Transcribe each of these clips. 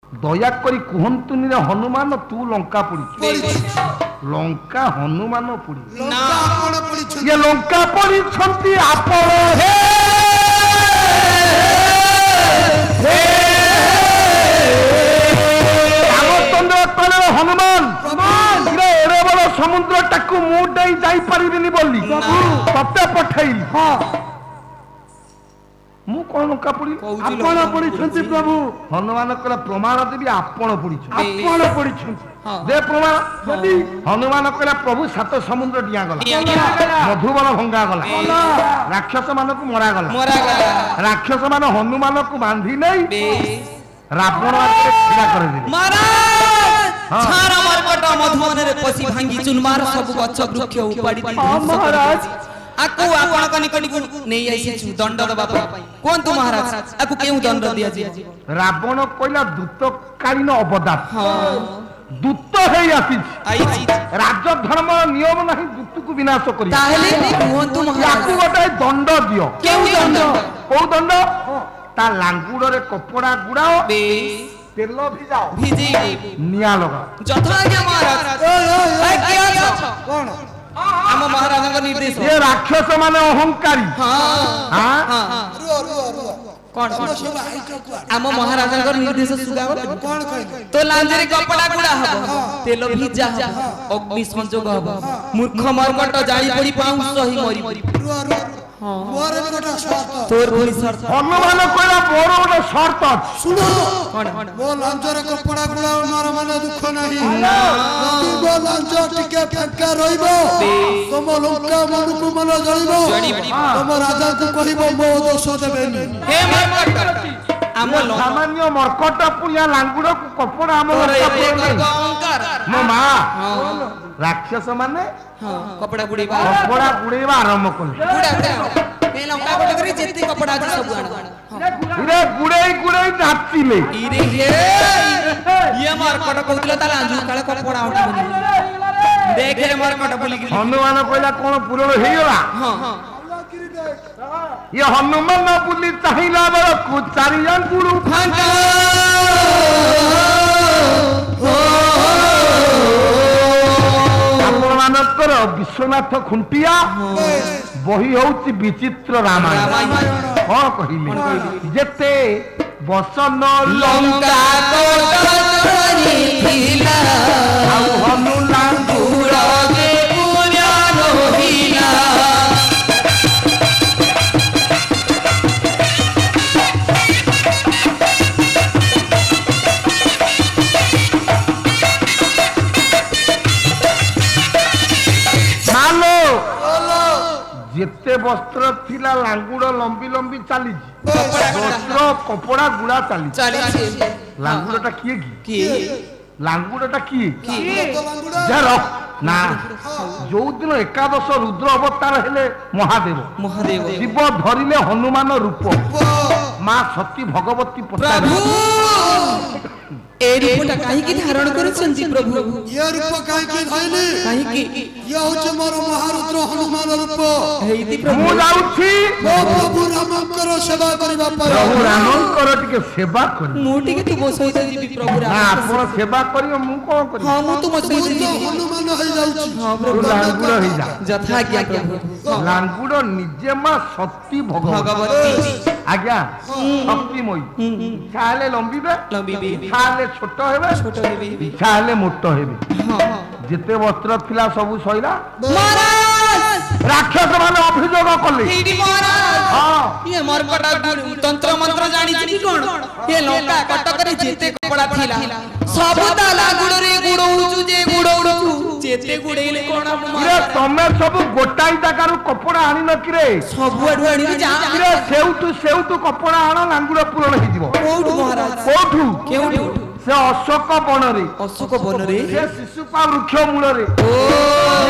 दया करी कुहंतुनी रे हनुमान तू लंका पुड़ी लंका हनुमान पुड़ी ये लंका पुड़ी छंती आपण हे रामचंद्र तले हनुमान रे एरे बड़ समुद्र टाकू मु डई जाई परिबिनी बोली तते पठैली हां मु कोन लंका पुड़ी आपण पुड़ी छंती प्रभु हनुमान कला प्रमाण देबी आपण पुड़ी दे प्रमाण हनुमान कला प्रभु सात समुद्र डिया गला मधुबन भंगा गला राक्षस मान को मरा गला राक्षस मान हनुमान को बांधी नहीं रावण आके खिला कर दिले महाराज छारा मरकट मधुबन रे पसी भांगी चुनमार सब गच्छ वृक्ष उपाड़ी दी महाराज आकु आपण कनिकनी को नहीं आइसे दंड दबा पई कोन तू महाराज आकु केउ दंड दिया जी रावण कोइला दूतकालीन अवतार हां दूत हेई आसी राज्य धर्म नियम नहीं दूत को विनाश करी ताहले कोन तू महाराज आकु गोटे दंड दियो केउ दंड को दंड ता लांगुड़ रे कपड़ा गुड़ाओ तेल भिजी निया लगा जथा के महाराज क्या कोन आम महाराज का निर्देश ये राक्षस माने अहंकारी हां हां कोन आम महाराज का निर्देश सुगाव कोन कहले तो लांजरे कपड़ा गुड़ा हबो तेल भिजा हबो अग्नि संजोग हबो मूर्ख मरकट जाई पड़ी पाऊ सही मरी हां मोर गोटा शर्त तोर कोई शर्त हनुमान कोला मोर गोटा शर्त सुनो कोन मो लांजरे कपड़ा गुड़ा मार माने दुख नहीं यदि मो लांज टिके फक्का रहिबो तुम लंका मन को मन जळिबो तुम राजा को कहिबो मो दोष देबेनी हे मरकट आम सामान्य मरकट पुया लांगुड़ को कपड़ा आम अहंकार मो मां राक्षस माने कपड़ा गुड़ेबा आरंभ कले ए लंका गोटे करी जेते कपड़ा अछि सब आण रे गुड़ेई नाचिले इरे ये मरकट कहउतला ता लांजू काले कपड़ा उठी देख रे मरकट बोली हनुमान कहला कोन पूर्ण हेई गला हां ये हनुमान न बुली चाहिला बड़ को चारि जन गुरु फांका मानकर विश्वनाथ खुंटिया बही होउची विचित्र रामायण हां कहिली जेते बसन लंका कोटरी थिला आ हनु लांगुड़ के पुण्य रोहिला जेते वस्त्र थिला लांगुड़ लंबी लंबी चली वस्त्र कपड़ा गुड़ा चली लांगुड़टा किए लांगुड़टा किए जर ना जो दिन एकादश रुद्र अवतार हेले महादेव शिव धरिले हनुमान रूप मां सती भगवती प्रभु ए रूपटा काहे की धारण करछन जी प्रभु ये रूप काहे की धइले काहे की ये होचे मोर महारुद्र हनुमान रूप हेइति प्रभु मु जाउछि प्रभु रामकर सेवा करबा पर प्रभु रामकर टिके सेवा करी मु टिके तू बो सहित जीवी प्रभु राम आपण सेवा करियो मु कोन करी हां मु तू मो सहित जीवी हनुमान होई जाउछि हां प्रभु लांगुड़ होई जा जथा आज्ञा प्रभु लांगुड़ निजे मां सती भगवती आज्ञा शक्तिमयी इच्छा लंबी इच्छा छोट हेबे इच्छा मोट हेबे जेते वस्त्र थिला सब सइला महाराज राक्षस माने अभियोग कले हेडी महाराज हां ये मरकटा तंत्र मंत्र जानि छी कोन ये लंका कटक रे जेते कपड़ा थिला सब ताला गुड़ रे गुड़ौचु जे गुड़ौचु जेते गुड़ेले कोन रे तमे सब गोटाई जागारु कपड़ा आनी न कि रे सब आडु आनी जा रे सेउटु कपड़ा आना लांगुड़ पूरण हे जिवो कोठु महाराज कोठु केउठु से अशोक बन रे से शिशुपा वृक्ष मूल रे ओ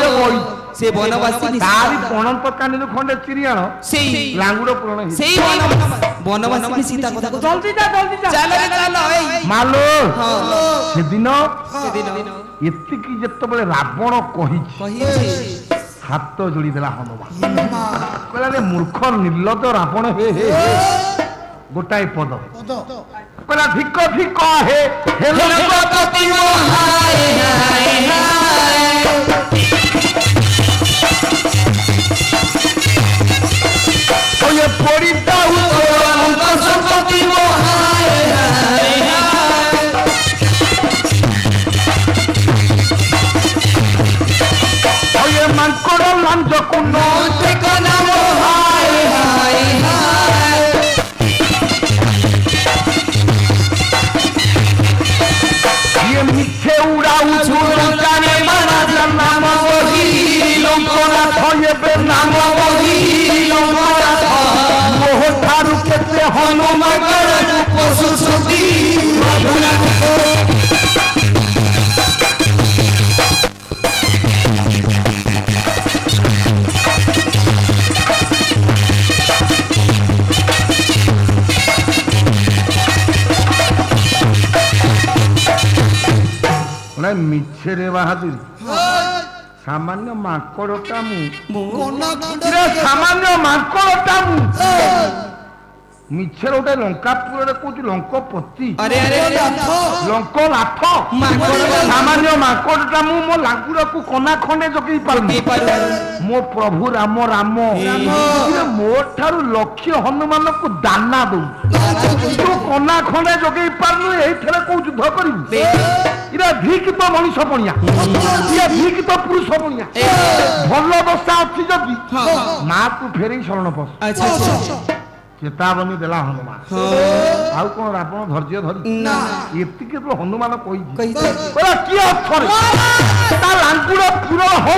ये बोई से बनवासी तारी पणंत कानी खंडे चिरियाण सेई लांगुड़ पूरण हे सेई बनवासी में सीता कथा जल्दी जा चल रे चल ए मालो से दिन एतिकी जतबेले रावण कहि हाथ जोड़ी देला हनुमान कहला रे मूर्ख निर्लज रावण हे गोटाए पद कहला धिक धिक हे लोकपति मो हाय हाय हाय ओ ये पड़ी दाऊ लोकपति मो हाय हाय हाय ओ ये मांकोड़ लांज कुनो देखो ना मो हाय हाय हाय ये मिठे उड़ाऊ झुलकाने माना नाम वही लंकोड़ा थये बे नाम वही लोमरा था मोह थारु केते हनुमान पशु सुधी मिछे रे बहादुर सामान्य माकड़टा सामान्य माकड़टा मिछे गोटे लंकापुर कौन लंकपति लंक लाठ सामान्य माकड़टा मो लांगुड़ को कना खंडे जगई पार मो प्रभु राम राम मो ठारू लक्ष्य हनुमान को दाना दौ तू कना खंडे जगई पारनु एथरे को युद्ध करिबु इरा भिक तो मनुष्य पणिया ये भिक तो पुरुष पणिया भल दशा अच्छी जदि माँ तू फेरे शरण पस चेतावनी देला हनुमान आउ कौन रावण धैर्य धरी एतिके तो हनुमान कही किए अक्षर ता लांगुड़ पूरा हो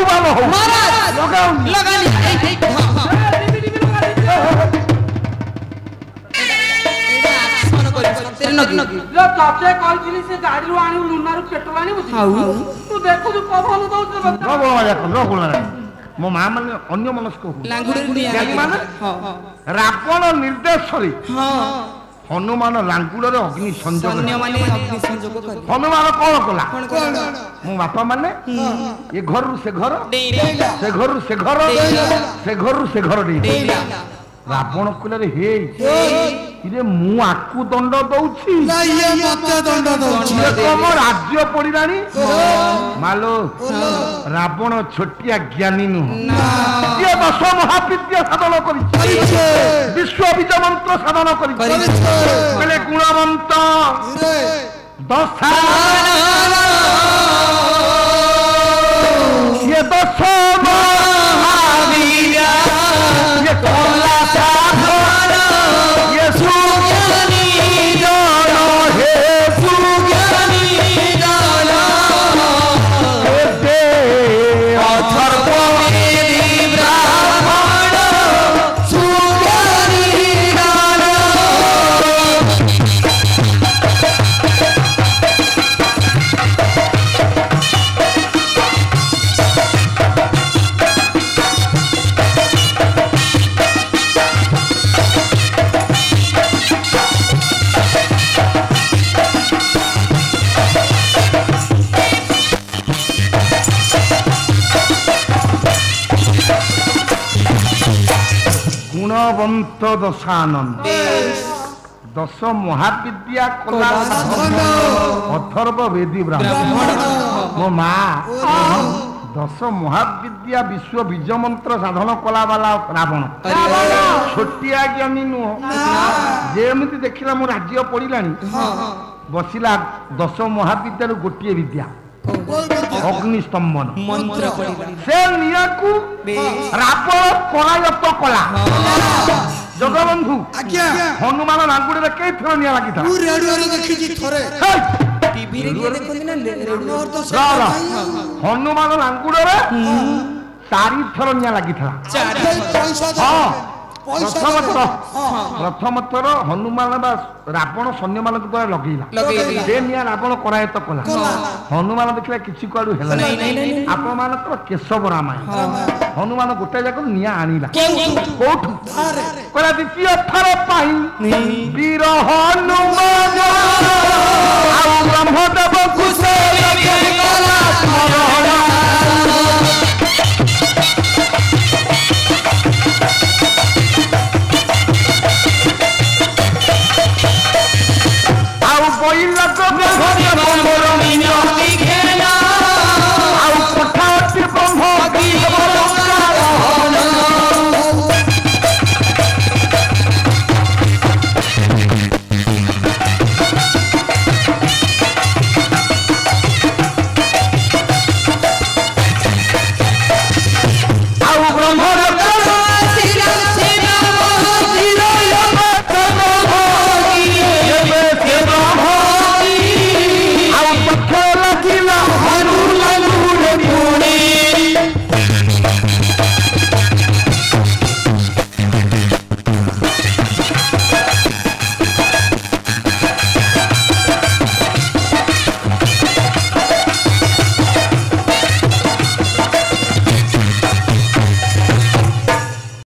मो माँ मैंने अन्य मनस्क रावण निर्देश हनुमान लांगुड़ अग्नि संयोग हनुमान कौन कला मो बापा माने ये घर रु से घर से घर रु से घर से घर रु से घर रावण कहले हे इरे मु आकु दंड दउछि ना ये मते दंड दउछि कम राज्य पड़िलानी मालो रावण छोटिया ज्ञानी नु ये 10 महाविद्या साधन करि विश्व बीज मंत्र साधन करि कहले गुणवंत दशा ये 10 महावीर ये कोला गुणवंत दशानंद 10 महाविद्या कला अथर्व वेदी ब्राह्मण मो माँ 10 महाविद्या विश्व बीज मंत्र साधन कला वाला रावण छोटिया ज्ञानी नुह जेमती देखला मो राज्य पड़िलानी बसिला 10 महाविद्या गोटे विद्या अग्निस्तंभन मंत्र से नियाकू रावण करायत कला जगबंधु हनुमान लांगुड़े कई थर निया लगी था टीवी रे देखोनी ना रेडियो हनुमान लांगुड़े 4 थर निया लगी था प्रथम थर हनुमान रावण सैन्य मान द्वारा लगेला से निया रावण करायत कला हनुमान देखला किछि कुआडू हेला आपण मानकर केशव रामायण हनुमान गोटे जाक निया आनिला कोठु कहला द्वितीय थर पाई वीर हनुमान